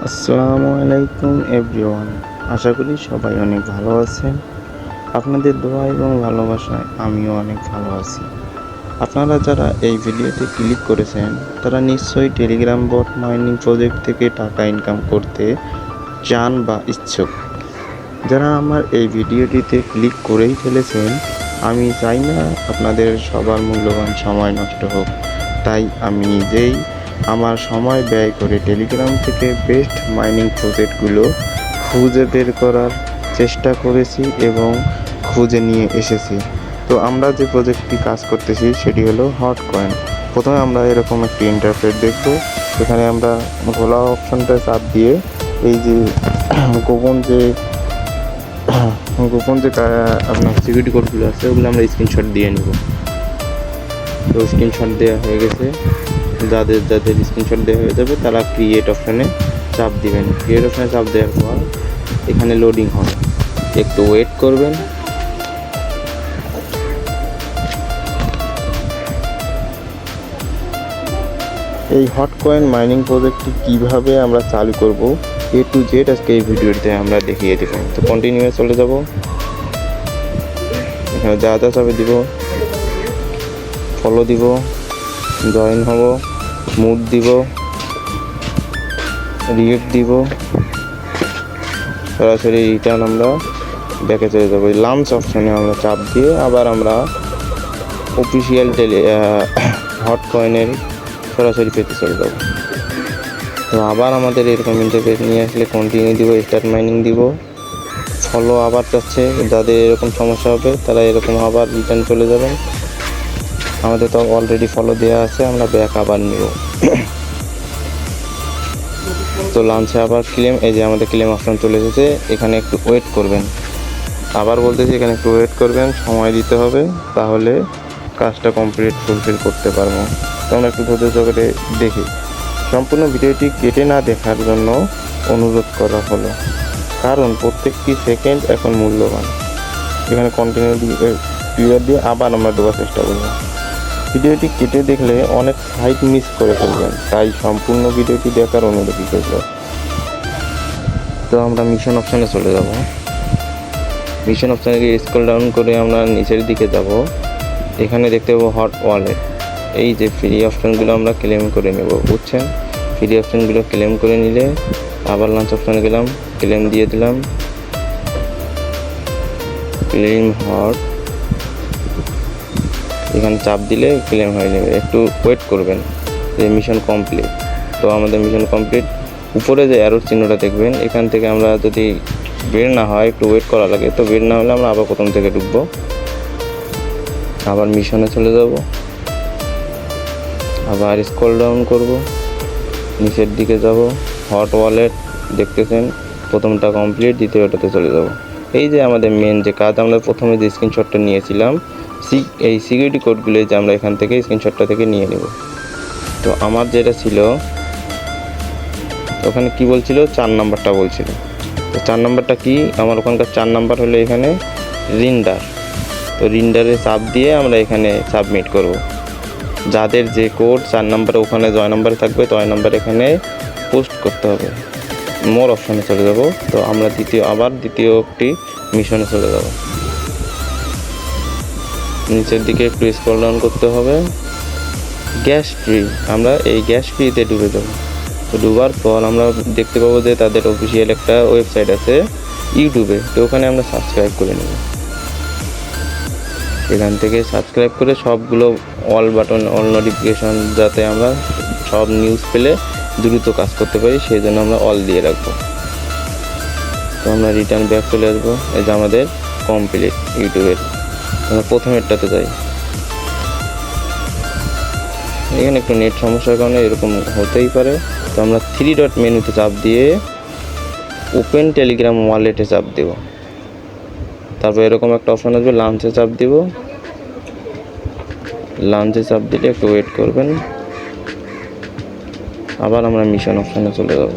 আসসালামু আলাইকুম এভরিওয়ান। আশা করি সবাই অনেক ভালো আছেন। আপনাদের দোয়া এবং ভালোবাসায় আমিও অনেক ভালো আছি। আপনারা যারা এই ভিডিওতে ক্লিক করেছেন তারা নিশ্চয়ই টেলিগ্রাম বট মাইনিং প্রজেক্ট থেকে টাকা ইনকাম করতে চান বা ইচ্ছুক। যারা আমার এই ভিডিওটিতে ক্লিক করেই ফেলেছেন, আমি চাই না আপনাদের সবার মূল্যবান সময় নষ্ট হোক। তাই আমি নিজেই আমার সময় ব্যয় করে টেলিগ্রাম থেকে বেস্ট মাইনিং প্রজেক্টগুলো খুঁজে বের করার চেষ্টা করেছি এবং খুঁজে নিয়ে এসেছি। তো আমরা যে প্রজেক্টটি কাজ করতেছি সেটি হলো হট কয়েন। প্রথমে আমরা এরকম একটি ইন্টারফেস দেখব। এখানে আমরা খোলা অপশনটা চাপ দিয়ে এই যে গোপন যে আপনার সিকিউরিটি কোডগুলো আছে ওগুলো আমরা স্ক্রিনশট দিয়ে নেব। তো স্ক্রিনশট দেওয়া হয়ে গেছে। যাদের স্ক্রিনশট দেওয়া হয়ে যাবে তারা ক্রিয়েট অপশানে চাপ দিবেন। ক্রিয়েট অপশানে চাপ দেওয়ার পর এখানে লোডিং হবে, একটু ওয়েট করবেন। এই হট কয়েন মাইনিং প্রজেক্টটি কীভাবে আমরা চালু করব A to Z আজকে এই ভিডিওতে আমরা দেখিয়ে দেব। তো কন্টিনিউয়ে চলে যাব। এখানে যা চাপে দিব, ফলো দিব, জয়েন হব, মুড দিব, রিয়েক্ট দিব, সরাসরি রিটার্ন আমরা ব্যাকে চলে যাবো। লাঞ্চ অপশানে আমরা চাপ দিয়ে আবার আমরা অফিসিয়াল হট কয়েনের সরাসরি পেতে চলে যাবো। তো আবার আমাদের এরকম ইন্টারফেস নিয়ে আসলে কন্টিনিউ দিব, স্টার্ট মাইনিং দিব, ফলো আবার চাচ্ছে। যাদের এরকম সমস্যা হবে তারা এরকম আবার রিটার্ন চলে যাবেন। আমাদের তো অলরেডি ফলো দেওয়া আছে, আমরা ব্যাক আবার নিব। তো লাঞ্চে আবার ক্লেম, এই যে আমাদের ক্লেম অপশন চলে এসেছে। এখানে একটু ওয়েট করবেন, আবার বলতেছি এখানে একটু ওয়েট করবেন, সময় দিতে হবে, তাহলে কাজটা কমপ্লিট ফুলফিল করতে পারবো। তো আমরা একটু ধৈর্য করে দেখি। সম্পূর্ণ ভিডিওটি কেটে না দেখার জন্য অনুরোধ করা হলো, কারণ প্রত্যেকটি সেকেন্ড এখন মূল্যবান। এখানে কন্টিনিউ ক্লিয়ার দিয়ে আবার আমরা দেওয়ার চেষ্টা করবো। ভিডিওটি কেটে দেখলে অনেক সাইট মিস করে ফেলবেন, তাই সম্পূর্ণ ভিডিওটি দেখার অনুরোধ করব। তো আমরা মিশন অপশানে চলে যাব। মিশন অপশানে গিয়ে স্ক্রল ডাউন করে আমরা নিচের দিকে যাব। এখানে দেখতে পাবো হট ওয়ালেট। এই যে ফ্রি অপশানগুলো আমরা ক্লেম করে নেব, বুঝছেন? ফ্রি অপশানগুলো ক্লেম করে নিলে আবার লাঞ্চ অপশানে গেলাম, ক্লেম দিয়ে দিলাম, ক্লেম হট। এখানে চাপ দিলে ক্লেম হয়ে যাবে। একটু ওয়েট করবেন, যে মিশন কমপ্লিট। তো আমাদের মিশন কমপ্লিট। উপরে যে অ্যারোর চিহ্নটা দেখবেন, এখান থেকে আমরা যদি বের না হয়, একটু ওয়েট করা লাগে। তো বের না হলে আমরা আবার প্রথম থেকে ঢুকবো, আবার মিশনে চলে যাব, আবার স্ক্রল ডাউন করব, নিচের দিকে যাব, হট ওয়ালেট দেখতেছেন প্রথমটা কমপ্লিট, দ্বিতীয়টাতে চলে যাব। এই যে আমাদের মেন যে কাজ, আমরা প্রথমে যে স্ক্রিনশটটা নিয়েছিলাম, এই সিকিউরিটি কোডগুলো যে আমরা এখান থেকে স্ক্রিনশটটা থেকে নিয়ে নেব। তো আমার যেটা ছিল ওখানে কি বলছিল, 4 নাম্বারটা বলছিল। তো 4 নাম্বারটা কি, আমার ওখানকার 4 নাম্বার হলো এখানে রিন্ডার। তো রিন্ডারে চাপ দিয়ে আমরা এখানে সাবমিট করব। যাদের যে কোড 4 নাম্বারে ওখানে জয় নাম্বারে থাকবে, তয় নাম্বার এখানে পোস্ট করতে হবে। মোর অপশানে চলে যাব। তো আমরা দ্বিতীয় একটি মিশনে চলে যাব। নিচের দিকে একটু স্ক্রল ডাউন করতে হবে। গ্যাস ফ্রি, আমরা এই গ্যাস ফ্রিতে ডুবে যাব। তো ডুবার পর আমরা দেখতে পাবো যে তাদের অফিসিয়াল একটা ওয়েবসাইট আছে ইউটিউবে। তো ওখানে আমরা সাবস্ক্রাইব করে নেব। এখান থেকে সাবস্ক্রাইব করে সবগুলো অল বাটন, অল নোটিফিকেশন, যাতে আমরা সব নিউজ পেলে দ্রুত কাজ করতে পারি, সেই জন্য আমরা অল দিয়ে রাখবো। তো আমরা রিটার্ন ব্যাক চলে আসবো। এই যে আমাদের কমপ্লিট ইউটিউবের। আমরা প্রথমেরটাতে যাই। এখানে একটু নেট সমস্যার কারণে এরকম হতেই পারে। তো আমরা 3 ডট মেনুতে চাপ দিয়ে ওপেন টেলিগ্রাম ওয়ালেটে চাপ দেব। তারপর এরকম একটা অপশন আসবে, লাঞ্চে চাপ দিব। লাঞ্চে চাপ দিলে একটু ওয়েট করবেন, আবার আমরা মিশন অপশানে চলে যাব।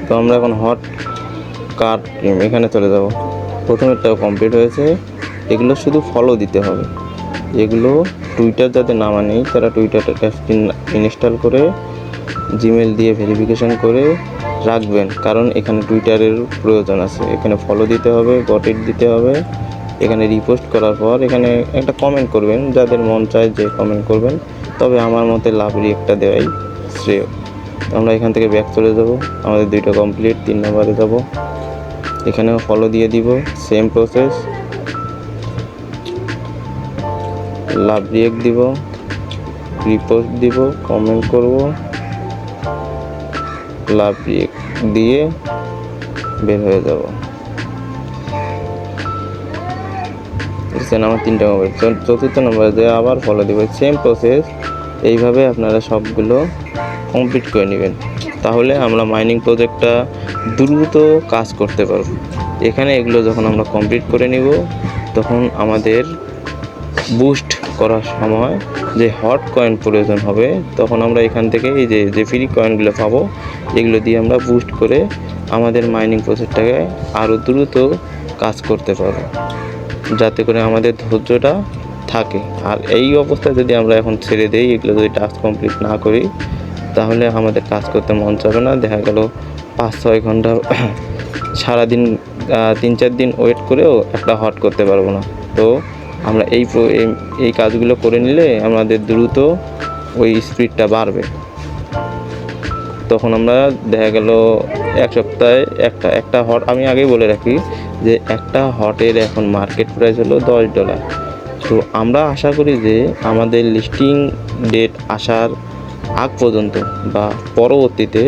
তো আমরা এখন হট কার্ড এখানে চলে যাব। প্রথমেরটাও কমপ্লিট হয়েছে। এগুলো শুধু ফলো দিতে হবে, এগুলো টুইটার যাদের নামা নেই তারা টুইটার অ্যাপটি ইনস্টল করে জিমেল দিয়ে ভেরিফিকেশন করে রাখবেন, কারণ এখানে টুইটারের প্রয়োজন আছে। এখানে ফলো দিতে হবে, গট ইট দিতে হবে। এখানে রিপোস্ট করার পর এখানে একটা কমেন্ট করবেন, যাদের মন চায় যে কমেন্ট করবেন, তবে আমার মতে লাভ রিয়েক্টটা দেওয়াই শ্রেয়। আমরা এখান থেকে ব্যাক চলে যাব, আমাদের 2টা কমপ্লিট। 3 নম্বরে যাব, এখানেও ফলো দিয়ে দিব, সেম প্রসেস। লাভ রিয়েক্ট দিব, রিপোস্ট দিব, কমেন্ট করব, লাভ রিয়েক্ট দিয়ে বের হয়ে যাব। আমার 3টা মোবাইল। 4র্থ নম্বরে যে আবার ফলো দিব, সেম প্রসেস। এইভাবে আপনারা সবগুলো কমপ্লিট করে নেবেন, তাহলে আমরা মাইনিং প্রজেক্টটা দ্রুত কাজ করতে পারবো। এখানে এগুলো যখন আমরা কমপ্লিট করে নিব, তখন আমাদের বুস্ট করার সময় যে হট কয়েন প্রয়োজন হবে, তখন আমরা এখান থেকে এই যে ফ্রি কয়েনগুলো পাবো, এগুলো দিয়ে আমরা বুস্ট করে আমাদের মাইনিং প্রসেসটাকে আরও দ্রুত কাজ করতে পারবো, যাতে করে আমাদের ধৈর্যটা থাকে। আর এই অবস্থায় যদি আমরা এখন ছেড়ে দিই, এগুলো যদি টাস্ক কমপ্লিট না করি, তাহলে আমাদের কাজ করতে মন চাবে না। দেখা গেল 5-6 ঘন্টা সারাদিন 3-4 দিন ওয়েট করেও একটা হট করতে পারবো না। তো আমরা এই কাজগুলো করে নিলে আমাদের দ্রুত ওই স্পিডটা বাড়বে। তখন আমরা দেখা গেল 1 সপ্তাহে একটা হট, আমি আগেই বলে রাখি যে একটা হটের এখন মার্কেট প্রাইস হলো $10। তো আমরা আশা করি যে আমাদের লিস্টিং ডেট আসার আগ পর্যন্ত বা পরবর্তীতে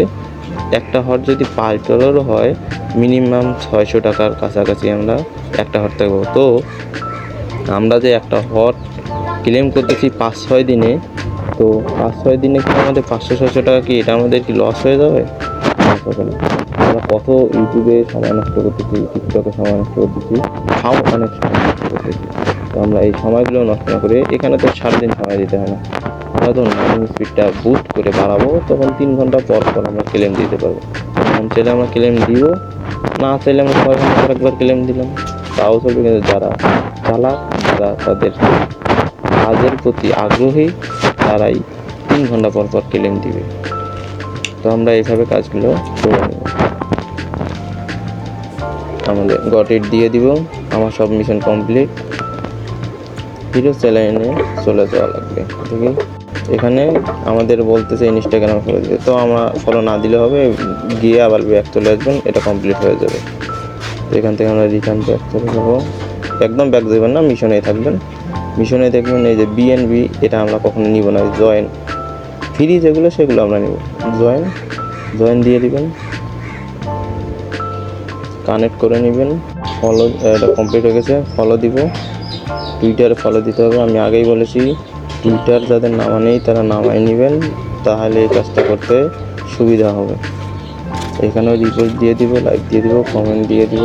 একটা হট যদি $5 হয়, মিনিমাম 600 টাকার কাছাকাছি আমরা একটা হট থাকবো। তো আমরা যে একটা হট ক্লেম করতেছি 5-6 দিনে, তো 5-6 দিনে কি আমাদের 500-600 টাকা কি এটা আমাদের কি লস হয়ে যাবে? আমরা কত ইউটিউবে সময় নষ্ট করতেছি, টিকটকে সময় নষ্ট করতেছি, অনেক সময় নষ্ট করতেছি। তো আমরা এই সময়গুলো নষ্ট না করে, এখানে তো সারাদিন সময় দিতে হয় না, আমরা যখন মাইনিং স্পিডটা বুস্ট করে বাড়াবো, তখন 3 ঘন্টা পর আমরা ক্লেম দিতে পারবো। মন চাইলে আমরা ক্লেম দিব, না চাইলে আমরা 6 ঘন্টা পর একবার ক্লেম দিলাম, তাও চলবে। কিন্তু যারা চালাক, যারা তাদের কাজের প্রতি আগ্রহী, তারাই 3 ঘন্টা পর ক্লেম দিবে। তো আমরা এইভাবে কাজগুলো করে নেব। আমাদের গট ইট দিয়ে দিব, আমার সব মিশন কমপ্লিট। হিরো চ্যানেলে চলে যাওয়া লাগবে, ঠিক আছে? এখানে আমাদের বলতেছে ইনস্টাগ্রামে ফলো দিতে, তো আমরা ফলো না দিলে হবে, গিয়ে আবার ব্যাক চলে আসবেন, এটা কমপ্লিট হয়ে যাবে। তো এখান থেকে আমরা রিটার্ন ব্যাক চলে যাবো। একদম ব্যাক যাবেন না, মিশনেই থাকবেন। মিশনে দেখবেন এই যে বিএনবি, এটা আমরা কখনো নিব না। জয়েন ফ্রি যেগুলো সেগুলো আমরা নিব। জয়েন দিয়ে দিবেন, কানেক্ট করে নেবেন। ফলো, এটা কমপ্লিট হয়ে গেছে। ফলো দিব, টুইটারে ফলো দিতে হবে। আমি আগেই বলেছি, টুইটার যাদের নামা নেই তারা নামাই নেবেন, তাহলে এই কাজটা করতে সুবিধা হবে। এখানেও রিপোস্ট দিয়ে দিব, লাইক দিয়ে দিব, কমেন্ট দিয়ে দিব।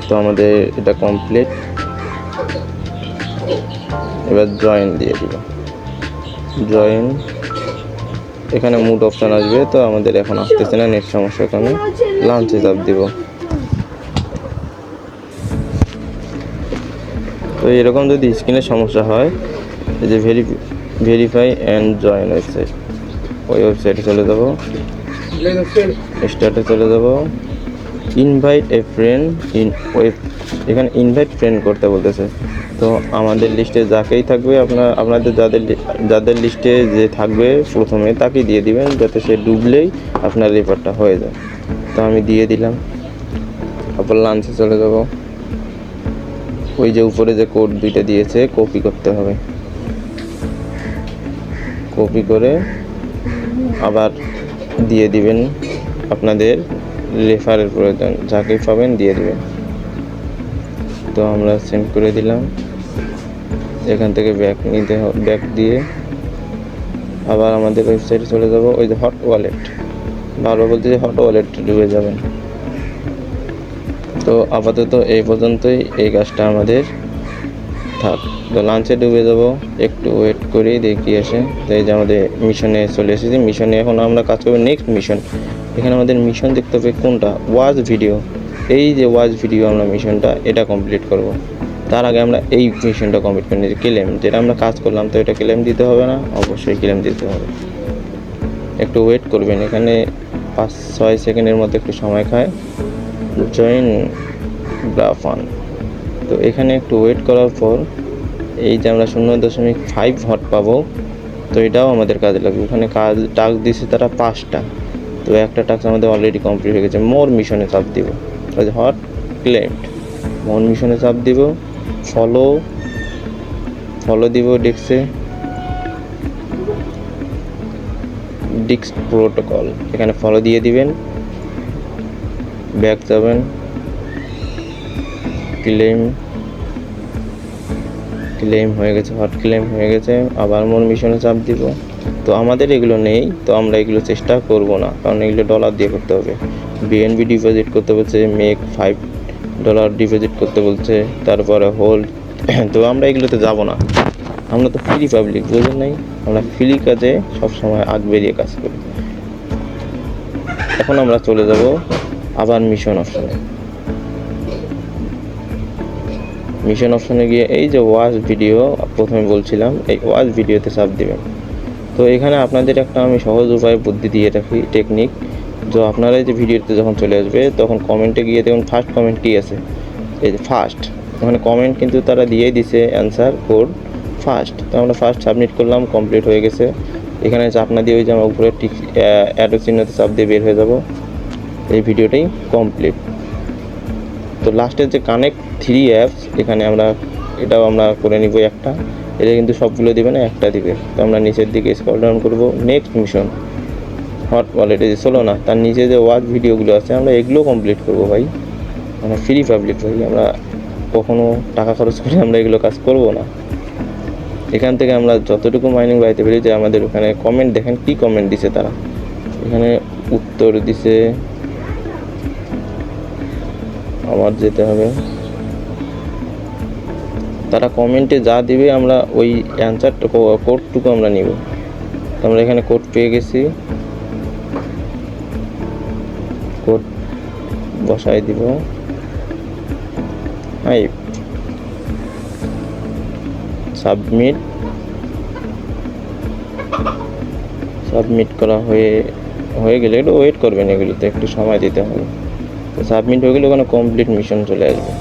তো আমাদের এটা কমপ্লিট। এবার জয়েন দিয়ে দিব। জয়েন, এখানে মুড অপশান আসবে, তো আমাদের এখন আসতেছে না, নেট সমস্যা। এখানে লাঞ্চে চাপ দিব। তো এরকম যদি স্ক্রিনের সমস্যা হয়, এই যে ভেরিফাই অ্যান্ড জয়েন ওয়েবসাইট, ওই ওয়েবসাইটে চলে যাব, স্টার্টে চলে যাব, invite a friend in web. এখানে ইনভাইট ফ্রেন্ড করতে বলতেছে। তো আমাদের লিস্টে যাকেই থাকবে, আপনাদের যাদের লিস্টে যে থাকবে প্রথমে তাকেই দিয়ে দিবেন, যাতে সে ডুবলেই আপনার রেফারটা হয়ে যায়। তো আমি দিয়ে দিলাম। তারপর লাঞ্চে চলে যাব। ওই যে উপরে যে কোড 2টা দিয়েছে, কপি করতে হবে। কপি করে আবার দিয়ে দিবেন, আপনাদের রেফারের প্রয়োজন যাকেই পাবেন দিয়ে দিবেন। তো আমরা সেন্ড করে দিলাম। এখান থেকে ব্যাক দিয়ে আবার আমাদের ওয়েবসাইটে চলে যাব। ওই যে হট ওয়ালেট, বারবার বলতে যে হট ওয়ালেট ডুবে যাবেন। তো আপাতত এই পর্যন্তই, এই কাজটা আমাদের থাক। তো লাঞ্চে ডুবে যাব, একটু ওয়েট করি দেখি এসে। তো এই যে আমাদের মিশনে চলে এসেছি। মিশনে এখন আমরা কাজ করবো নেক্সট মিশন। এখানে আমাদের মিশন দেখতে হবে কোনটা, ওয়াচ ভিডিও। এই যে ওয়াচ ভিডিও আমরা মিশনটা এটা কমপ্লিট করব। তার আগে আমরা এই মিশনটা কমপ্লিট করে নিয়েছি, ক্লেম যেটা আমরা কাজ করলাম, তো এটা ক্লেম দিতে হবে না? অবশ্যই ক্লেম দিতে হবে। একটু ওয়েট করবেন, এখানে 5-6 সেকেন্ডের মধ্যে একটু সময় খায়। জয়েন গ্রাফান, তো এখানে একটু ওয়েট করার পর এই যে আমরা 0.5 হট পাবো, তো এটাও আমাদের কাজে লাগবে। ওখানে কাজ টাস্ক দিয়েছে তারা 5টা, তো একটা টাস্ক আমাদের অলরেডি কমপ্লিট হয়ে গেছে। মোর মিশনে চাপ দিব, ওই যে হট ক্লেমড, মোর মিশনে চাপ দিব। ফলো দিব ডেস্কে, ডিস্ক প্রোটোকল, এখানে ফলো দিয়ে দিবেন। ব্যাক যাবেন, ক্লেম হয়ে গেছে, হট ক্লেম হয়ে গেছে। আবার মোর মিশনে চাপ দিব। তো আমাদের এগুলো নেই, তো আমরা এগুলো চেষ্টা করব না, কারণ এগুলো ডলার দিয়ে করতে হবে। বিএনবি ডিপোজিট করতে বলছে, মেক $5 ডিপোজিট করতে বলছে, তারপরে হোল্ড। তো আমরা এগুলোতে যাব না, আমরা তো ফ্রি পাবলিক, বুঝলেন নাই? আমরা ফ্রি কাজে সবসময় আগ বেরিয়ে কাজ করি। এখন আমরা চলে যাব আবার মিশন অপশনে। মিশন অপশনে গিয়ে এই যে ওয়াচ ভিডিও প্রথমে বলছিলাম, এই ওয়াচ ভিডিওতে চাপ দিবেন। তো এখানে আপনাদের একটা আমি সহজ উপায় বুদ্ধি দিয়ে রাখি, টেকনিক। তো আপনারা এই যে ভিডিওতে যখন চলে আসবে, তখন কমেন্টে গিয়ে দেখুন ফার্স্ট কমেন্ট কী আছে, এই যে ফার্স্ট, ওখানে কমেন্ট কিন্তু তারা দিয়েই দিছে অ্যান্সার কোড ফার্স্ট। তো আমরা ফার্স্ট সাবমিট করলাম, কমপ্লিট হয়ে গেছে। এখানে চাপ না দিয়ে ওই যে আমরা উপরে টিক অ্যারো চিহ্নতে চাপ দিয়ে বের হয়ে যাব। এই ভিডিওটাই কমপ্লিট। তো লাস্টের যে কানেক্ট 3 অ্যাপস, এখানে আমরা এটাও আমরা করে নিব একটা, এটা কিন্তু সবগুলো দিবে না, একটা দিবে। তো আমরা নিচের দিকে স্ক্রল ডাউন করব, নেক্সট মিশন হট ওয়ালেট, এই যে চলো না, তার নিচে যে ওয়াচ ভিডিওগুলো আছে আমরা এগুলো কমপ্লিট করব ভাই। মানে ফ্রি পাবলিক ভাই, আমরা কখনো টাকা খরচ করে আমরা এগুলো কাজ করব না। এখান থেকে আমরা যতটুকু মাইনিং বাড়াইতে পারি। যে আমাদের ওখানে কমেন্ট দেখেন, কি কমেন্ট দিছে তারা, এখানে উত্তর দিছে। আমার যেতে হবে, তারা কমেন্টে যা দিবে আমরা ওই অ্যান্সারটা কোডটুকু আমরা নিব। তো আমরা এখানে কোড পেয়ে গেছি, কোড বসাই দিব। সাবমিট করা হয়ে গেলে একটু ওয়েট করবেন, এগুলোতে একটু সময় দিতে হবে। তো সাবমিট হয়ে গেলে ওখানে কমপ্লিট মিশন চলে আসবে।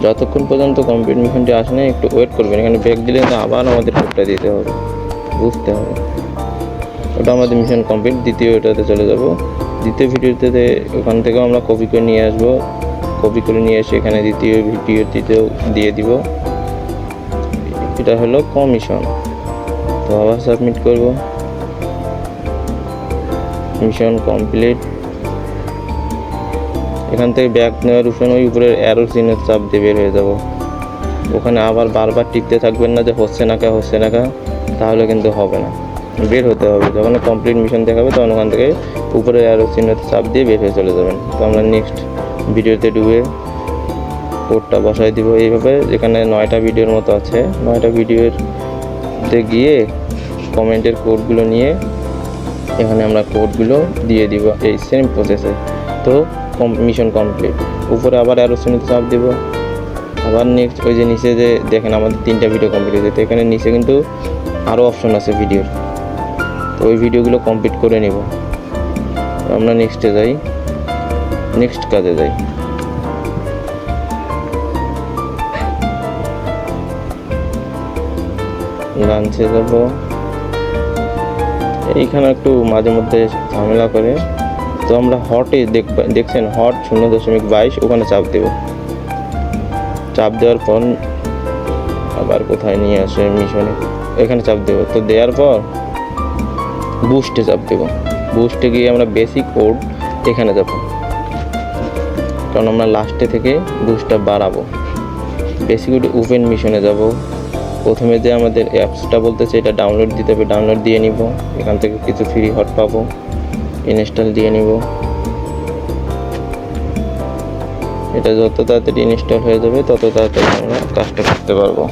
যতক্ষণ পর্যন্ত কমপ্লিট মিশনটি আসে না একটু ওয়েট করবেন। এখানে ব্যাক দিলে তো আবার আমাদের কোডটা দিতে হবে, বুঝতে হবে। ওটা আমাদের মিশন কমপ্লিট। দ্বিতীয়টাতে চলে যাব। দ্বিতীয় ভিডিওতে ওখান থেকেও আমরা কপি করে নিয়ে আসবো, কপি করে নিয়ে এসে এখানে দ্বিতীয় ভিডিওটিতেও দিয়ে দিব। এটা হলো কমিশন। তো আবার সাবমিট করব, মিশন কমপ্লিট। এখান থেকে ব্যাক নেওয়ার অপশন, ওই উপরের অ্যারো চিহ্নের চাপ দিয়ে বের হয়ে যাব। ওখানে আবার বারবার টিপতে থাকবেন না যে হচ্ছে না কা, তাহলে কিন্তু হবে না, বের হতে হবে। যখন কমপ্লিট মিশন দেখাবে তখন ওখান থেকে উপরে অ্যারো চিহ্নতে চাপ দিয়ে বের হয়ে চলে যাবেন। তো আমরা নেক্সট ভিডিওতে ঢুকে কোডটা বসাই দিব। এইভাবে যেখানে 9টা ভিডিওর মতো আছে, 9টা ভিডিওতে গিয়ে কমেন্টের কোডগুলো নিয়ে এখানে আমরা কোডগুলো দিয়ে দিব এই সেম প্রসেসে। তো মিশন কমপ্লিট। উপরে আবার অ্যারো চিহ্নতে চাপ দিব। আবার নেক্সট ওই যে নিচে যে দেখেন আমাদের 3টা ভিডিও কমপ্লিট হয়েছে, তো এখানে নিচে কিন্তু আরও অপশন আছে ভিডিওর। তো ওই ভিডিওগুলো কমপ্লিট করে নিব। আমরা নেক্সটে যাই, নেক্সট কাজে যাই। লাঞ্চে যাব। এইখানে একটু মাঝে মধ্যে ঝামেলা করে। তো আমরা হটে দেখছেন হট 0.22 ওখানে চাপ দেব। চাপ দেওয়ার পর আবার কোথায় নিয়ে আসে মিশনে, এখানে চাপ দেব। তো দেওয়ার পর বুস্টে চাপ দেব। বুস্টে গিয়ে আমরা বেসিক কোড এখানে যাব, কারণ আমরা লাস্টে থেকে বুস্টটা বাড়াবো। বেসিক কোড ওপেন মিশনে যাব। প্রথমে যে আমাদের অ্যাপসটা বলতেছে এটা ডাউনলোড দিতে হবে, ডাউনলোড দিয়ে নিব। এখান থেকে কিছু ফ্রি হট পাবো, ইনস্টল দিয়ে নিব। এটা যত তাড়াতাড়ি ইনস্টল হয়ে যাবে তত তাড়াতাড়ি আমরা কাজটা করতে পারবো।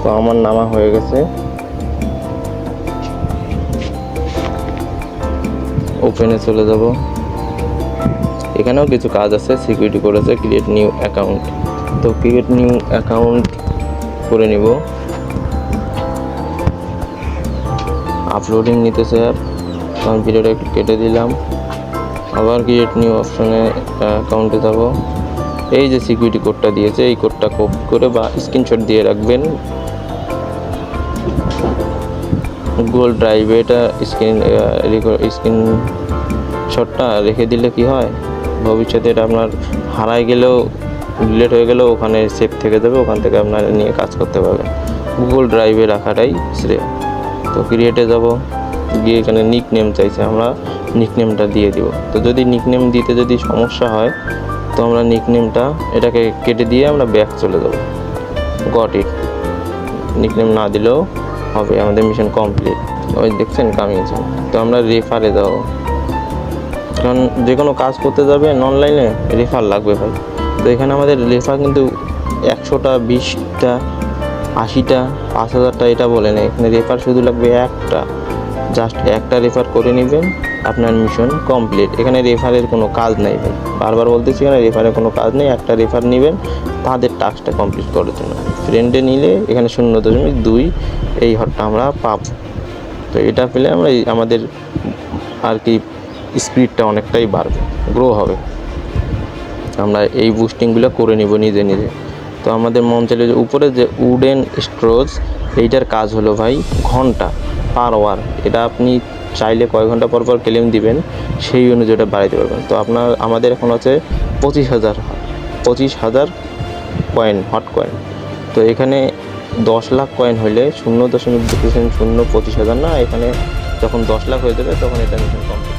তো আমার নামা হয়ে গেছে। ওপেনে চলে যাব। এখানেও কিছু কাজ আছে, সিকিউরিটি করেছে ক্রিয়েট নিউ অ্যাকাউন্ট। তো ক্রিয়েট নিউ অ্যাকাউন্ট করে নিব। আপলোডিং নিতেছে অ্যাপ, আমি ভিডিওটা একটু কেটে দিলাম। আবার ক্রিয়েট নিউ অপশনে অ্যাকাউন্টে যাব। এই যে সিকিউরিটি কোডটা দিয়েছে, এই কোডটা কপি করে বা স্ক্রিনশট দিয়ে রাখবেন গুগল ড্রাইভে। এটা স্ক্রিনশটটা রেখে দিলে কি হয়, ভবিষ্যতে এটা আপনার হারাই গেলেও, ডিলিট হয়ে গেলেও ওখানে সেভ থেকে যাবে, ওখান থেকে আপনার নিয়ে কাজ করতে পারবেন। গুগল ড্রাইভে রাখাটাই শ্রেয়। তো ক্রিয়েটে যাব, গিয়ে এখানে নিক নেম চাইছে, আমরা নিক নেমটা দিয়ে দিব। তো যদি নিক নেম দিতে যদি সমস্যা হয়, তো আমরা নিক নেমটা এটাকে কেটে দিয়ে আমরা ব্যাক চলে যাব। Got it. নিক নেম না দিলেও হবে, আমাদের মিশন কমপ্লিট। ওই দেখছেন কামিয়েছে। তো আমরা রেফারে যাব, কারণ যে কোনো কাজ করতে যাবেন অনলাইনে রেফার লাগবে ভাই। তো এখানে আমাদের রেফার কিন্তু 100টা, 20টা, 80টা, 5000টা এটা বলে নেই, এখানে রেফার শুধু লাগবে একটা। জাস্ট একটা রেফার করে নেবেন, আপনার মিশন কমপ্লিট। এখানে রেফারের কোনো কাজ নেই ভাই, বারবার বলতেছি, এখানে রেফারের কোনো কাজ নেই। একটা রেফার নেবেন তাদের টাস্কটা কমপ্লিট করার জন্য। ফ্রেন্ডে নিলে এখানে 0.2 এই হটটা আমরা পাব। তো এটা পেলে আমরা আমাদের আর কি স্পিডটা অনেকটাই বাড়বে, গ্রো হবে। আমরা এই বুস্টিংগুলো করে নিব নিজে নিজে। তো আমাদের মন চাইলে যে উপরে যে উডেন স্ট্রোজ, এইটার কাজ হলো ভাই ঘন্টা পার আওয়ার। এটা আপনি চাইলে কয় ঘন্টা পর পর ক্লেম দিবেন, সেই অনুযায়ী এটা বাড়াইতে পারবেন। তো আমাদের এখন আছে 25,000 কয়েন, হট কয়েন। তো এখানে 10 লাখ কয়েন হলে 0.2% 0 25,000 না, এখানে যখন 10 লাখ হয়ে যাবে তখন এটা মিশন কমপ্লিট।